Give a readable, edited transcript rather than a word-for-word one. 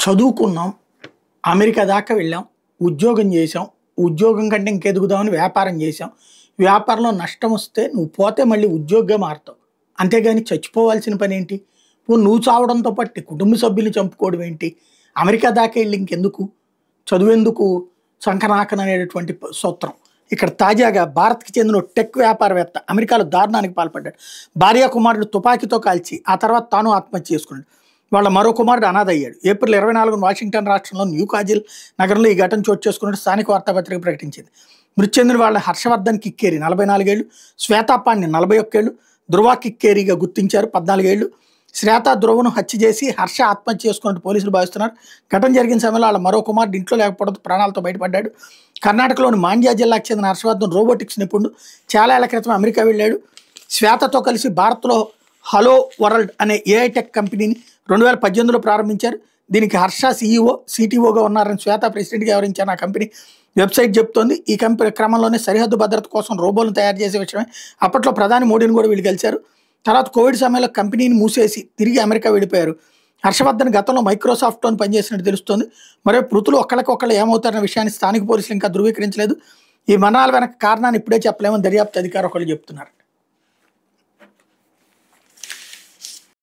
చదువుకున్నాం, అమెరికా దాకా వెళ్ళాం, ఉద్యోగం చేసాం, ఉద్యోగం కంటే ఇంకెదుగుదామని వ్యాపారం చేసాం. వ్యాపారంలో నష్టం వస్తే నువ్వు పోతే మళ్ళీ ఉద్యోగిగా మారుతావు. అంతేగాని చచ్చిపోవాల్సిన పనేంటి? నువ్వు చావడంతో పాటు నీ కుటుంబ సభ్యుల్ని చంపుకోవడం ఏంటి? అమెరికా దాకా వెళ్ళి ఇంకెందుకు? చదువెందుకు సంకనాకన అనేటటువంటి సూత్రం. ఇక్కడ తాజాగా భారత్‌కి చెందిన ఓ టెక్ వ్యాపారవేత్త అమెరికాలో దారుణానికి పాల్పడ్డాడు. భార్య కుమారుడు తుపాకీతో కాల్చి ఆ తర్వాత తాను ఆత్మహత్య చేసుకున్నాడు. వాళ్ళ మరో కుమారుడు అనాథ అయ్యాడు. ఏప్రిల్ 24న వాషింగ్టన్ రాష్ట్రంలో న్యూ కాజిల్ నగరంలో ఈ ఘటన చోటు చేసుకున్నట్టు స్థానిక వార్తాపత్రిక ప్రకటించింది. మృతి చెందిన వాళ్ళ హర్షవర్ధన్ కిక్కేరి 44 ఏళ్లు, శ్వేతా పాండ్య 41 ఏళ్లు, ధృవ కిక్కేరిగా గుర్తించారు 14 ఏళ్లు. శ్వేత ధృవను హత్య చేసి హర్ష ఆత్మహత్య చేసుకున్నట్టు పోలీసులు భావిస్తున్నారు. ఘటన జరిగిన సమయంలో వాళ్ళ మరో కుమారుడు ఇంట్లో లేకపోవడంతో ప్రాణాలతో బయటపడ్డాడు. కర్ణాటకలోని మాండ్యా జిల్లాకు చెందిన హర్షవర్ధన్ రోబోటిక్స్ నిపుణుడు. చాలా ఏళ్ల క్రితం అమెరికా వెళ్ళాడు. శ్వేతతో కలిసి భారత్లో హలో వరల్డ్ అనే ఏఐ టెక్ కంపెనీని 2018లో ప్రారంభించారు. దీనికి హర్ష సీఈఓ, సిటీఓగా ఉన్నారని శ్వేత ప్రెసిడెంట్గా వ్యవహరించారు ఆ కంపెనీ వెబ్సైట్ చెప్తోంది. ఈ కంపెనీ క్రమంలోనే సరిహద్దు భద్రత కోసం రోబోలను తయారు చేసే విషయమే అప్పట్లో ప్రధాని మోడీని కూడా వీళ్ళు కలిశారు. తర్వాత కోవిడ్ సమయంలో కంపెనీని మూసేసి తిరిగి అమెరికా వెళ్ళిపోయారు. హర్షవర్ధన్ గతంలో మైక్రోసాఫ్ట్తో పనిచేసినట్టు తెలుస్తోంది. మరో మృతులు ఒకళ్ళకొకళ్ళు ఏమవుతారన్న విషయాన్ని స్థానిక పోలీసులు ఇంకా ధృవీకరించలేదు. ఈ మరణాల వెనక కారణాన్ని ఇప్పుడే చెప్పలేమని దర్యాప్తు అధికారులు ఒకళ్ళు చెప్తున్నారు.